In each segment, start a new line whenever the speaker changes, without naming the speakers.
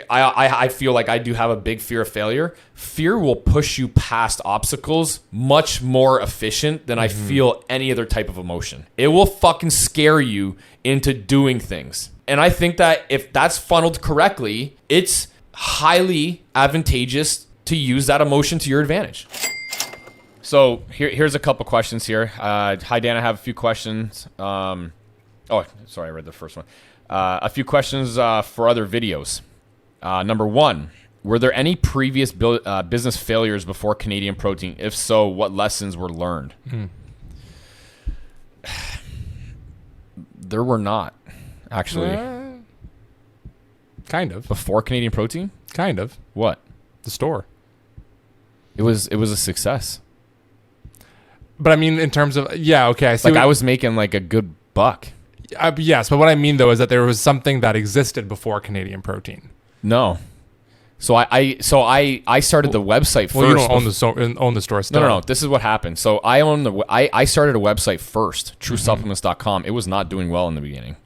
I feel like I do have a big fear of failure. Fear will push you past obstacles much more efficient than I feel any other type of emotion. It will fucking scare you into doing things. And I think that if that's funneled correctly, it's highly advantageous to use that emotion to your advantage. So here's a couple questions here. Hi, Dan. I have a few questions. Sorry, I read the first one. A few questions for other videos. Number one, were there any previous business failures before Canadian Protein? If so, what lessons were learned? There were not, actually.
Kind of.
Before Canadian Protein?
Kind of.
What?
The store.
It was a success.
But I mean, in terms of, okay. I see
I was making like a good buck.
Yes, but what I mean though is that there was something that existed before Canadian Protein.
No. So I started the website first.
Well, you don't own the store still.
No. This is what happened. So I started a website first, truesupplements.com. It was not doing well in the beginning.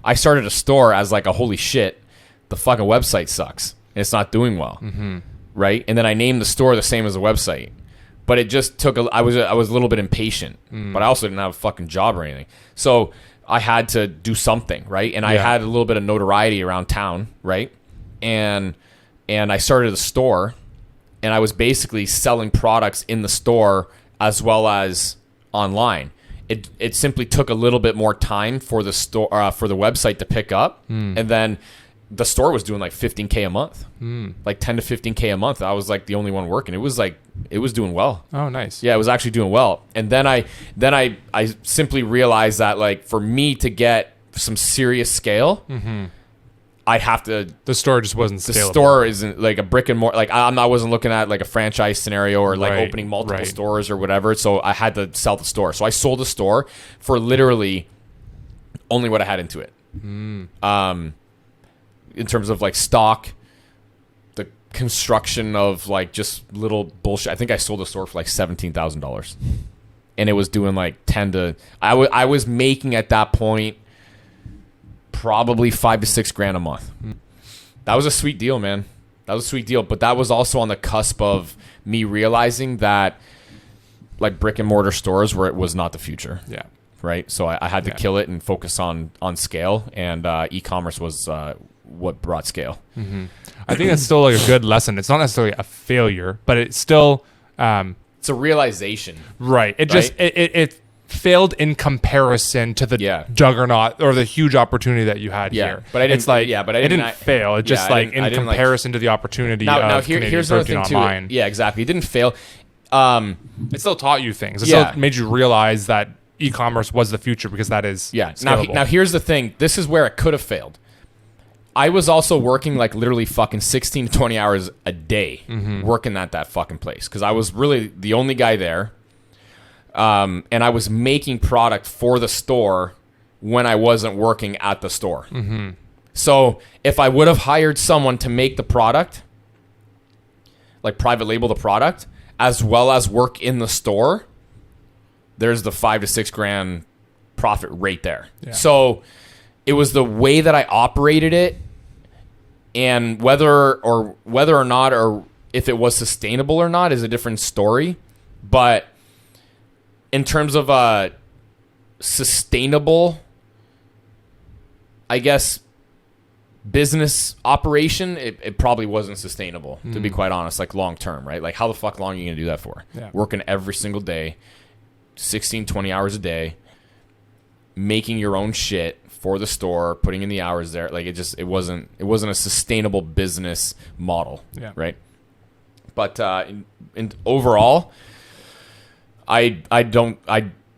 I started a store as like a holy shit, the fucking website sucks. It's not doing well. Right? And then I named the store the same as the website. But it just took I was a little bit impatient, but I also didn't have a fucking job or anything. So I had to do something, right? And I had a little bit of notoriety around town, right? And I started a store, and I was basically selling products in the store as well as online. It simply took a little bit more time for the store for the website to pick up, and then the store was doing like $15K a month, like 10 to 15K a month. I was like the only one working. It was doing well.
Oh, nice.
Yeah, it was actually doing well. And then I simply realized that like for me to get some serious scale, I'd have to.
The store just wasn't scalable.
The store isn't like a brick and mortar. Like I wasn't looking at like a franchise scenario or like opening multiple stores or whatever. So I had to sell the store. So I sold the store for literally only what I had into it. In terms of like stock, the construction of like just little bullshit. I think I sold the store for like $17,000, and it was doing like 10 to. I was making at that point probably $5 to $6 grand a month. That was a sweet deal, man. That was a sweet deal. But that was also on the cusp of me realizing that like brick and mortar stores was not the future.
Yeah.
Right. So I had to kill it and focus on scale, and e-commerce was what brought scale.
I think that's still like a good lesson. It's not necessarily a failure, but it's still
it's a realization.
Right. It failed in comparison to the juggernaut or the huge opportunity that you had here.
But I didn't.
It's like
but it
didn't fail. It just like in comparison to the opportunity.
Now
of
here's another thing too.
Online.
Yeah, exactly. It didn't fail.
It still taught you things. It still made you realize that e-commerce was the future because that is scalable.
Now here's the thing. This is where it could have failed. I was also working like literally fucking 16 to 20 hours a day working at that fucking place because I was really the only guy there. And I was making product for the store when I wasn't working at the store. So if I would have hired someone to make the product, like private label the product, as well as work in the store, there's the $5 to $6 grand profit right there. Yeah. So it was the way that I operated it, and whether or not, or if it was sustainable or not, is a different story. But in terms of sustainable, I guess, business operation, it probably wasn't sustainable, to be quite honest, like long term, right? Like how the fuck long are you going to do that for? Yeah. Working every single day, 16, 20 hours a day, making your own shit for the store, putting in the hours there. Like it wasn't a sustainable business model, right? But in overall, I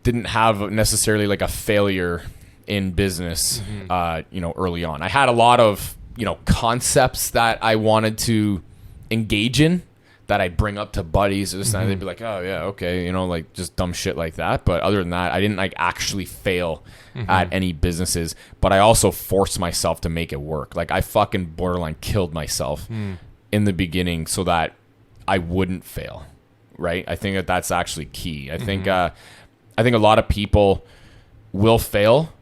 didn't have necessarily like a failure in business, early on. I had a lot of, concepts that I wanted to engage in that I'd bring up to buddies or this and they'd be like, oh yeah, okay, like just dumb shit like that. But other than that, I didn't like actually fail at any businesses, but I also forced myself to make it work. Like I fucking borderline killed myself in the beginning so that I wouldn't fail. Right. I think that's actually key. I think a lot of people will fail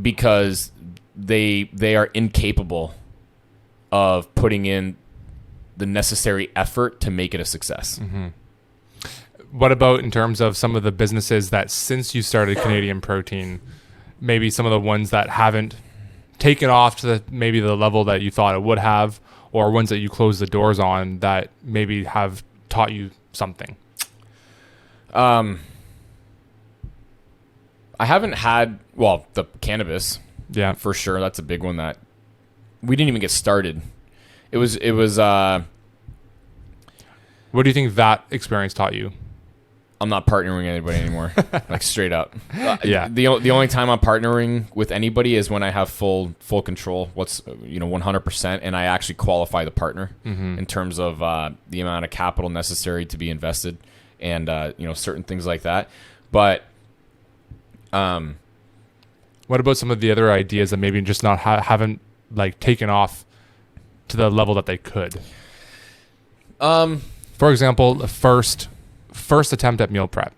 because they are incapable of putting in the necessary effort to make it a success.
What about in terms of some of the businesses that since you started Canadian Protein, maybe some of the ones that haven't taken off to maybe the level that you thought it would have, or ones that you closed the doors on that maybe have taught you something?
I haven't had, the cannabis.
Yeah,
for sure. That's a big one that we didn't even get started. It was,
what do you think that experience taught you?
I'm not partnering with anybody anymore. Like straight up.
Yeah.
The only time I'm partnering with anybody is when I have full control. 100%, and I actually qualify the partner in terms of the amount of capital necessary to be invested, and certain things like that. But
what about some of the other ideas that maybe just not haven't like taken off to the level that they could? For example, the first attempt at meal prep.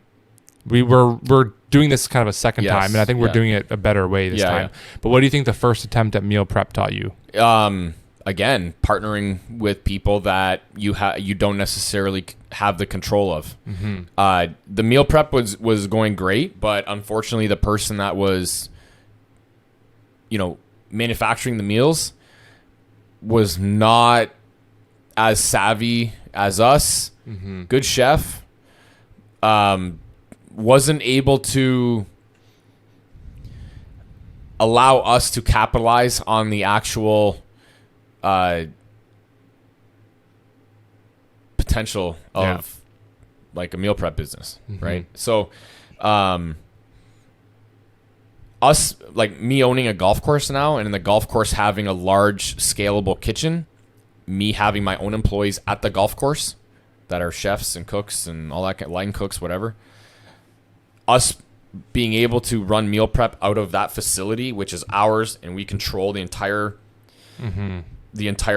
We're doing this kind of a second time, and I think we're doing it a better way this time. Yeah. But what do you think the first attempt at meal prep taught you?
Again, partnering with people that you don't necessarily have the control of. The meal prep was going great, but unfortunately, the person that was, manufacturing the meals was not as savvy as us. Good chef. Wasn't able to allow us to capitalize on the actual potential of like a meal prep business, right? So us, like me owning a golf course now, and in the golf course having a large scalable kitchen, me having my own employees at the golf course that are chefs and cooks and all that, line cooks, whatever. Us being able to run meal prep out of that facility, which is ours, and we control the entire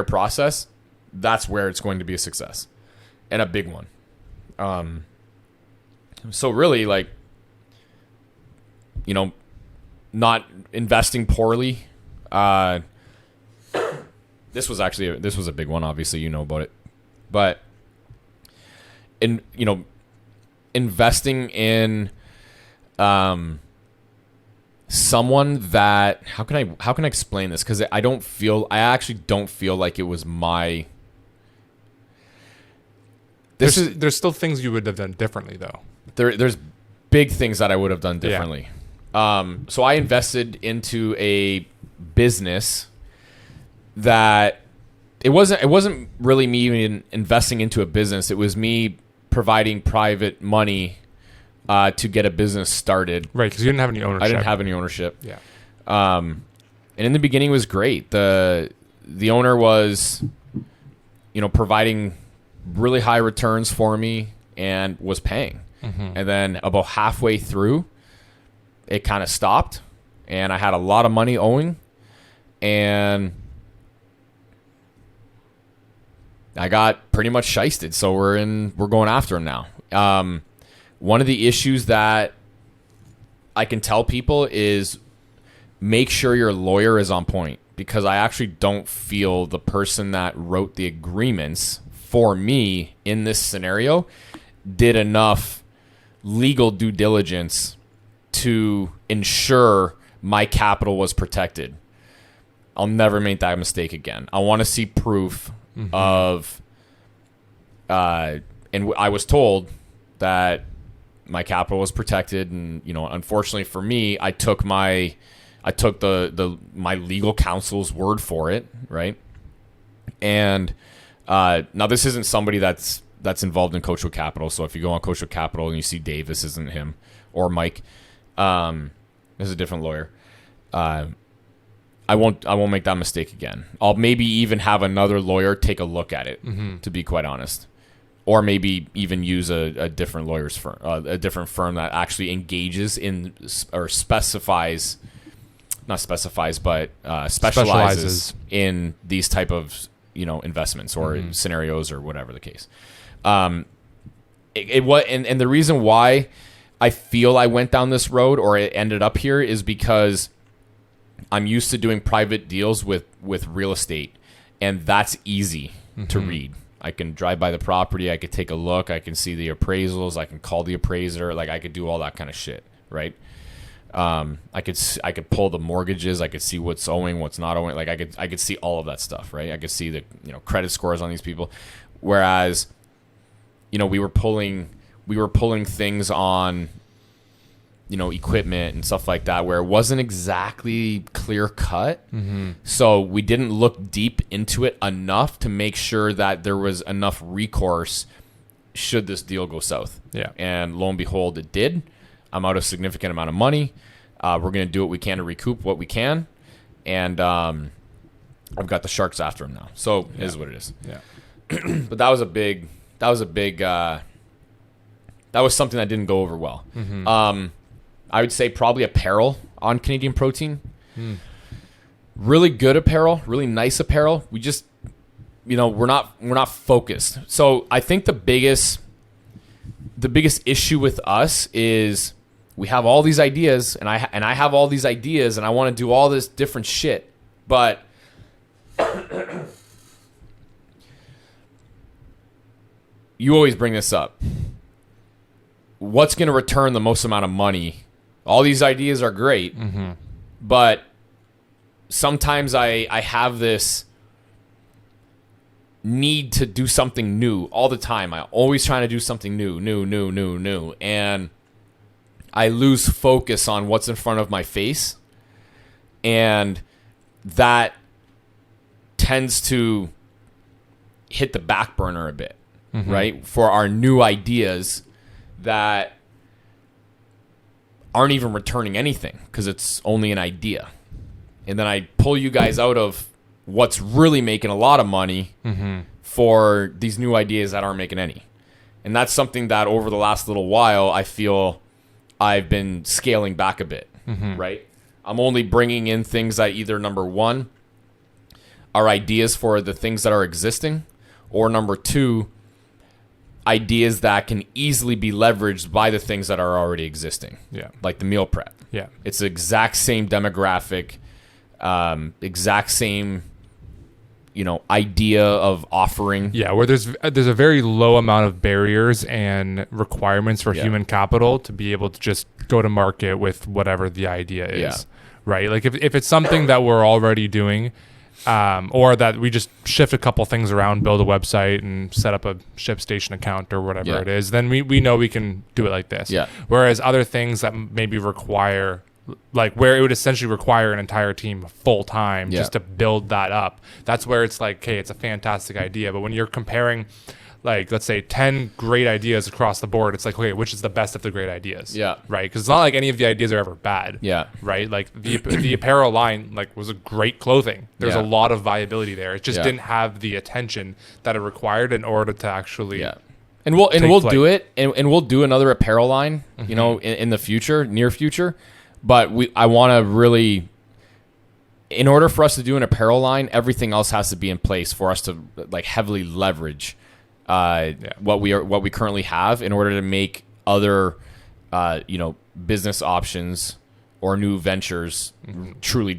process. That's where it's going to be a success, and a big one. So really, like, not investing poorly. This was a big one. Obviously, about it, but investing in someone that, how can I explain this? Because I actually don't feel like it was my.
There's still things you would have done differently, though.
There's big things that I would have done differently. Yeah. So I invested into a business that it wasn't really me even investing into a business. It was me providing private money to get a business started.
Right, because you didn't have any ownership.
I didn't have any ownership.
Yeah.
And in the beginning it was great. The owner was, providing really high returns for me and was paying. And then about halfway through, it kind of stopped, and I had a lot of money owing, and I got pretty much shysted. So we're going after him now. One of the issues that I can tell people is make sure your lawyer is on point, because I actually don't feel the person that wrote the agreements for me in this scenario did enough legal due diligence to ensure my capital was protected. I'll never make that mistake again. I want to see proof of, and I was told that my capital was protected, and unfortunately for me, I took my legal counsel's word for it, right? And now this isn't somebody that's involved in Coachwood Capital. So if you go on Coachwood Capital and you see Dave, this isn't him, or Mike. This is a different lawyer. I won't make that mistake again. I'll maybe even have another lawyer take a look at it, to be quite honest, or maybe even use a different lawyer's firm, a different firm that actually engages in or specializes in these type of investments or scenarios or whatever the case. And the reason why I feel I went down this road or it ended up here is because I'm used to doing private deals with real estate, And that's easy to read. I can drive by the property. I could take a look. I can see the appraisals. I can call the appraiser. Like I could do all that kind of shit, right? I could pull the mortgages. I could see what's owing, what's not owing. Like I could see all of that stuff, right? I could see the credit scores on these people. Whereas, we were pulling things on, equipment and stuff like that where it wasn't exactly clear cut. So we didn't look deep into it enough to make sure that there was enough recourse should this deal go south.
Yeah.
And lo and behold, it did. I'm out a significant amount of money. We're going to do what we can to recoup what we can. And I've got the Sharks after him now. So it is what it is.
Yeah.
But that was something that didn't go over well. I would say probably apparel on Canadian Protein. Really good apparel, really nice apparel. We just, we're not focused. So I think the biggest issue with us is we have all these ideas, and I have all these ideas, and I want to do all this different shit, but you always bring this up. What's going to return the most amount of money? All these ideas are great, but sometimes I have this need to do something new all the time. I'm always trying to do something new. And I lose focus on what's in front of my face. And that tends to hit the back burner a bit, right? For our new ideas that aren't even returning anything because it's only an idea. And then I pull you guys out of what's really making a lot of money for these new ideas that aren't making any. And that's something that over the last little while, I feel I've been scaling back a bit, right? I'm only bringing in things that either, number one, are ideas for the things that are existing, or number two, ideas that can easily be leveraged by the things that are already existing. Yeah. Like the meal prep.
Yeah.
It's the exact same demographic, exact same, idea of offering.
Yeah, where there's a very low amount of barriers and requirements for human capital to be able to just go to market with whatever the idea is, right? Like if it's something that we're already doing, or that we just shift a couple things around, build a website and set up a ShipStation account or whatever it is, then we know we can do it like this.
Yeah.
Whereas other things that maybe require, like where it would essentially require an entire team full time just to build that up, that's where it's like, okay, it's a fantastic idea. But when you're comparing, like, let's say 10 great ideas across the board, it's like, okay, which is the best of the great ideas?
Yeah.
Right? Because it's not like any of the ideas are ever bad.
Yeah.
Right? Like the apparel line, like, was a great clothing. There's a lot of viability there. It just didn't have the attention that it required in order to actually
And we'll do it, and we'll do another apparel line, in the future, near future. But I want to really, in order for us to do an apparel line, everything else has to be in place for us to like heavily leverage what we currently have in order to make other business options or new ventures truly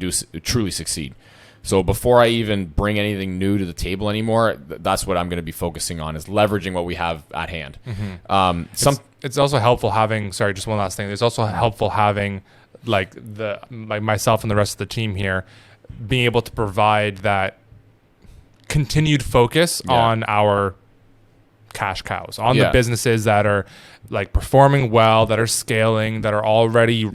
succeed. So before I even bring anything new to the table anymore, that's what I'm going to be focusing on, is leveraging what we have at hand.
It's also helpful having, sorry, just one last thing. It's also helpful having like myself and the rest of the team here being able to provide that continued focus on our cash cows, on the businesses that are like performing well, that are scaling, that are already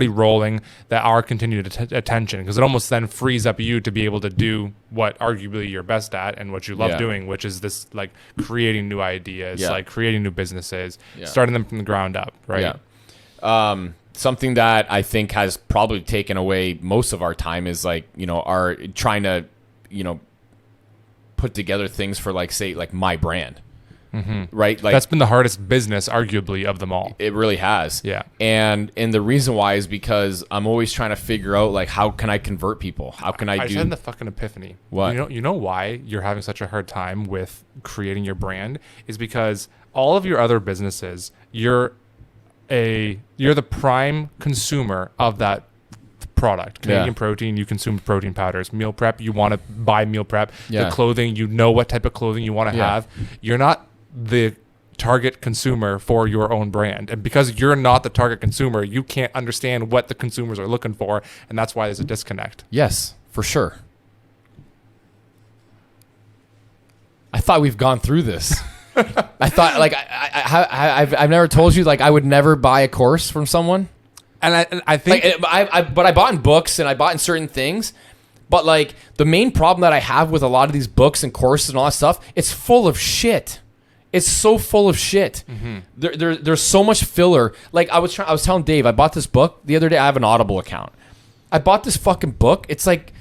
rolling, that are continued attention, because it almost then frees up you to be able to do what arguably you're best at and what you love doing, which is this, like, creating new ideas, like creating new businesses, starting them from the ground up, right? Something that I think has probably taken away most of our time is like, our trying to, put together things for, like, say, like my brand. Right? Like, that's been the hardest business, arguably, of them all.
It really has. Yeah. And the reason why is because I'm always trying to figure out, like, how can I convert people? How can I do... I just
had the fucking epiphany.
What?
You know why you're having such a hard time with creating your brand? Is because all of your other businesses, you're the prime consumer of that product. Canadian Protein, you consume protein powders. Meal prep, you want to buy meal prep.
Yeah.
The clothing, you know what type of clothing you want to have. You're not the target consumer for your own brand. And because you're not the target consumer, you can't understand what the consumers are looking for. And that's why there's a disconnect.
Yes, for sure. I thought we've gone through this. I thought, like, I've never told you, like, I would never buy a course from someone.
And I think...
But I bought in books and I bought in certain things. But, like, the main problem that I have with a lot of these books and courses and all that stuff, it's full of shit. It's so full of shit. There's so much filler. Like, I was telling Dave, I bought this book the other day. I have an Audible account. I bought this fucking book. It's like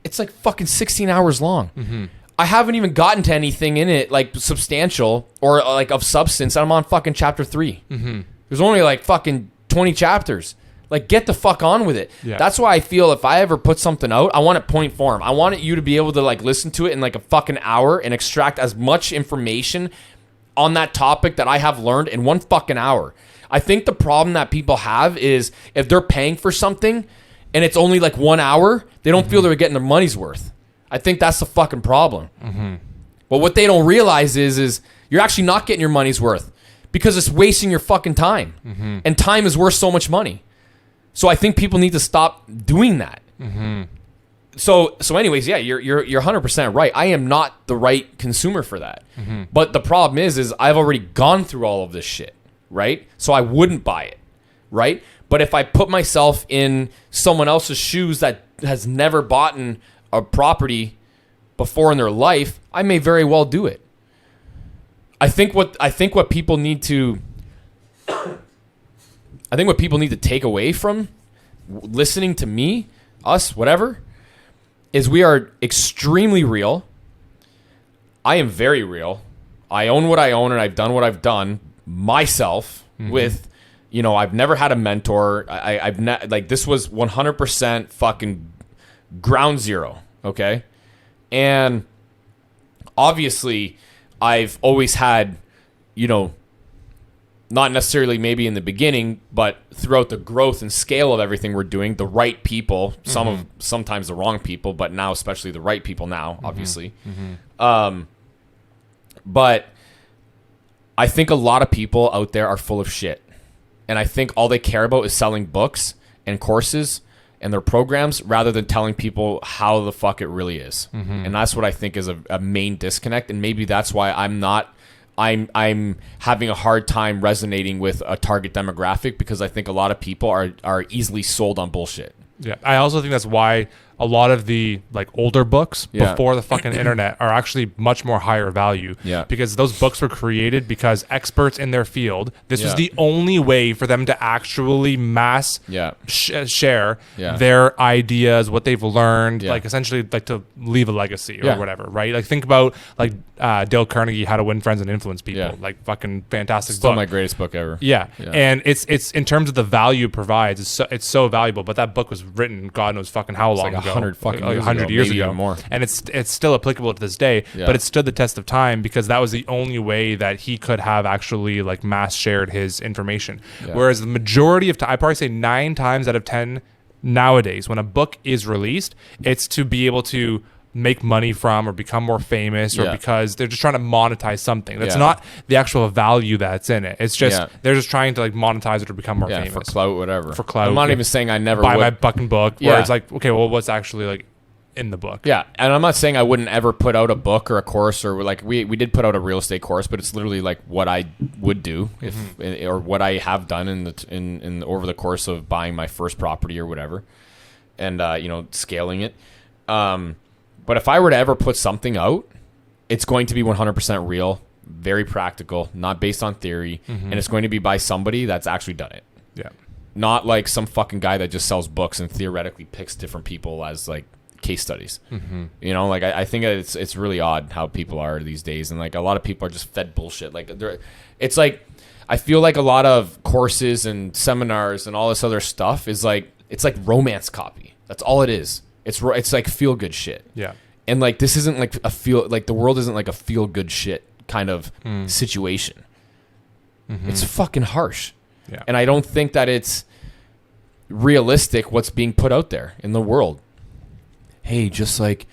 fucking 16 hours long. I haven't even gotten to anything in it like substantial or like of substance. I'm on fucking chapter 3. There's only like fucking 20 chapters. Like, get the fuck on with it.
Yeah.
That's why I feel if I ever put something out, I want it point form. I want you to be able to like listen to it in like a fucking hour and extract as much information on that topic that I have learned in 1 fucking hour. I think the problem that people have is if they're paying for something and it's only like 1 hour, they don't feel they're getting their money's worth. I think that's the fucking problem. But what they don't realize is you're actually not getting your money's worth because it's wasting your fucking time. And time is worth so much money. So I think people need to stop doing that. So anyways, yeah, you're 100% right. I am not the right consumer for that. But the problem is I've already gone through all of this shit, right? So I wouldn't buy it, right? But if I put myself in someone else's shoes that has never bought a property before in their life, I may very well do it. I think what people need to take away from listening to me, us, whatever, is we are extremely real. I am very real. I own what I own and I've done what I've done myself with, I've never had a mentor. This was 100% fucking ground zero. Okay. And obviously I've always had, not necessarily maybe in the beginning, but throughout the growth and scale of everything we're doing, the right people, sometimes the wrong people, but now especially the right people now, obviously. But I think a lot of people out there are full of shit. And I think all they care about is selling books and courses and their programs rather than telling people how the fuck it really is. And that's what I think is a main disconnect. And maybe that's why I'm having a hard time resonating with a target demographic, because I think a lot of people are easily sold on bullshit.
Yeah, I also think that's why a lot of the like older books before the fucking internet are actually much more higher value.
Yeah.
Because those books were created because experts in their field, this was the only way for them to actually mass share their ideas, what they've learned, like essentially like to leave a legacy or whatever, right? Like think about like Dale Carnegie, How to Win Friends and Influence People, like fucking fantastic
Still
book.
my greatest book ever.
Yeah. And it's in terms of the value it provides, it's so valuable. But that book was written, God knows fucking how long ago.
100
years ago.
Even more.
And it's still applicable to this day, but it stood the test of time because that was the only way that he could have actually like mass shared his information. Whereas the majority of time, I probably say 9 times out of 10 nowadays, when a book is released, it's to be able to make money from or become more famous or because they're just trying to monetize something. That's not the actual value that's in it. It's just they're just trying to like monetize it or become more famous.
For clout, whatever.
For clout.
I'm not even saying I never
buy
would.
my fucking book where it's like, okay, well, what's actually like in the book?
Yeah, and I'm not saying I wouldn't ever put out a book or a course or like we did put out a real estate course, but it's literally like what I would do if or what I have done in over the course of buying my first property or whatever, and scaling it. But if I were to ever put something out, it's going to be 100% real, very practical, not based on theory, and it's going to be by somebody that's actually done it.
Yeah.
Not like some fucking guy that just sells books and theoretically picks different people as like case studies. Like I think it's really odd how people are these days, and like a lot of people are just fed bullshit. Like it's like I feel like a lot of courses and seminars and all this other stuff is like it's like romance copy. That's all it is. It's like feel good shit.
Yeah.
And like this isn't like the world isn't like a feel good shit kind of situation. It's fucking harsh.
Yeah.
And I don't think that realistic what's being put out there in the world. Hey, just like,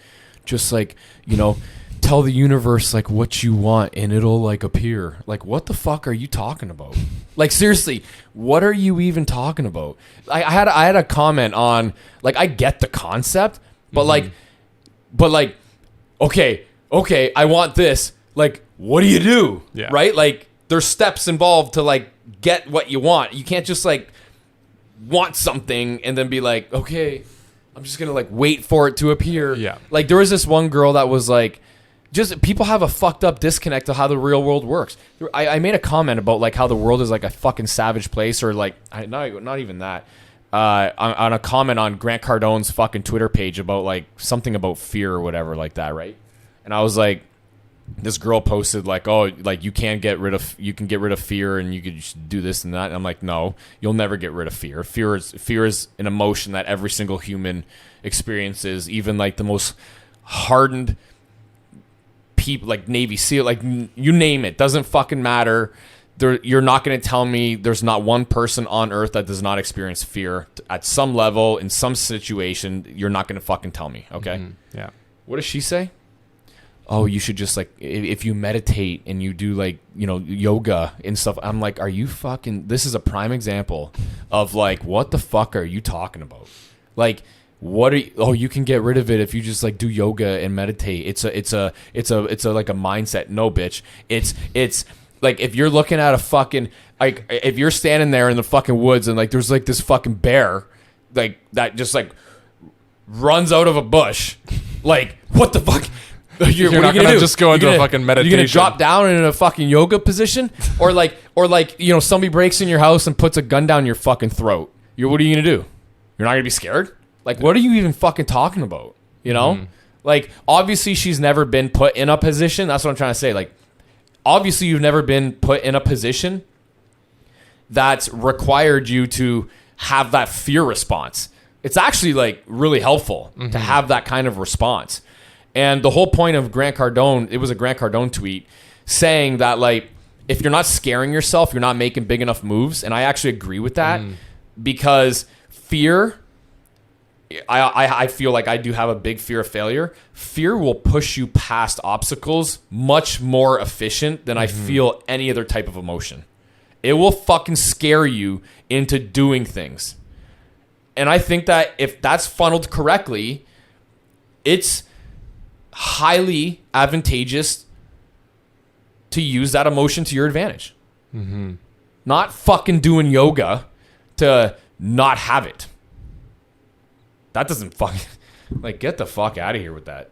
you know, tell the universe like what you want and it'll like appear. Like, what the fuck are you talking about? Like, seriously, what are you even talking about? I had a comment on, like, I get the concept, but like, okay, I want this. Like, what do you do?
Yeah.
Right? Like, there's steps involved to like get what you want. You can't just like want something and then be like, okay, I'm just gonna like wait for it to appear.
Yeah.
Like, there was this one girl that was like, just people have a fucked up disconnect of how the real world works. I made a comment about like how the world is like a fucking savage place, or like not even that. On a comment on Grant Cardone's fucking Twitter page about like something about fear or whatever like that, right? And I was like, this girl posted like, oh, like you can get rid of fear and you could just do this and that. And I'm like, no, you'll never get rid of fear. Fear is an emotion that every single human experiences, even like the most hardened people, like Navy SEAL, like you name it, doesn't fucking matter. You're not going to tell me there's not one person on earth that does not experience fear at some level in some situation. You're not going to fucking tell me, okay?
Yeah.
What does she say? Oh, you should just like, if you meditate and you do like, you know, yoga and stuff. I'm like, are you fucking, this is a prime example of like, what the fuck are you talking about? Like, you can get rid of it if you just like do yoga and meditate. It's a like a mindset. No, bitch. It's like, if you're looking at a fucking, like, if you're standing there in the fucking woods and like there's like this fucking bear like that just like runs out of a bush, like, what the fuck? You're
not gonna just go into a fucking meditation.
You're gonna drop down in a fucking yoga position, or like you know, somebody breaks in your house and puts a gun down your fucking throat. What are you gonna do? You're not gonna be scared? Like, what are you even fucking talking about? You know, like, obviously she's never been put in a position. That's what I'm trying to say. Like, obviously you've never been put in a position that's required you to have that fear response. It's actually like really helpful to have that kind of response. And the whole point of Grant Cardone, it was a Grant Cardone tweet saying that, like, if you're not scaring yourself, you're not making big enough moves. And I actually agree with that because fear, I feel like I do have a big fear of failure. Fear will push you past obstacles much more efficient than I feel any other type of emotion. It will fucking scare you into doing things. And I think that if that's funneled correctly, it's highly advantageous to use that emotion to your advantage. Not fucking doing yoga to not have it. That doesn't fucking, like, get the fuck out of here with that.